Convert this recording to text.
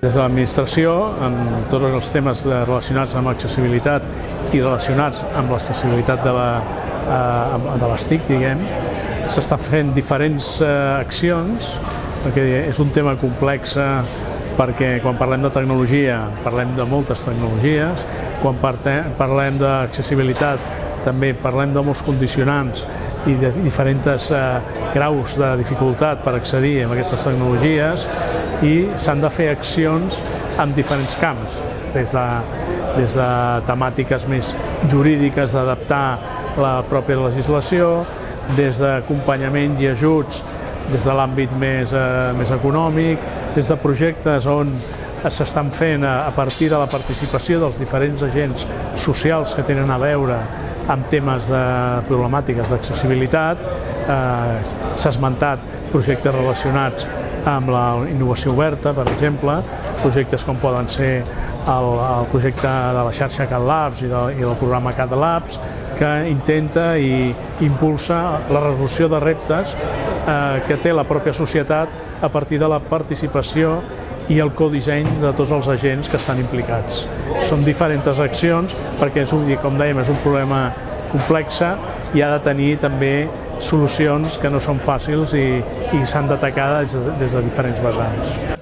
Des de l'administració, amb tots els temes relacionats amb l'accessibilitat i relacionats amb l'accessibilitat de les TIC, diguem, s'està fent diferents accions, perquè és un tema complex, perquè quan parlem de tecnologia parlem de moltes tecnologies, quan parlem d'accessibilitat també parlem de molts condicionants i de diferents graus de dificultat per accedir a aquestes tecnologies, i s'han de fer accions en diferents camps, des de temàtiques més jurídiques d'adaptar la pròpia legislació, des d'acompanyament i ajuts des de l'àmbit més econòmic, des de projectes on s'estan fent a partir de la participació dels diferents agents socials que tenen a veure amb temes de problemàtiques d'accessibilitat. S'ha esmentat projectes relacionats amb la innovació oberta, per exemple, projectes com poden ser el projecte de la xarxa CatLabs i del programa CatLabs, que intenta i impulsa la resolució de reptes que té la pròpia societat a partir de la participació i el codisseny de tots els agents que estan implicats. Són diferents accions perquè, com dèiem, és un problema complex i ha de tenir també solucions que no són fàcils i s'han d'atacar des de diferents vessants.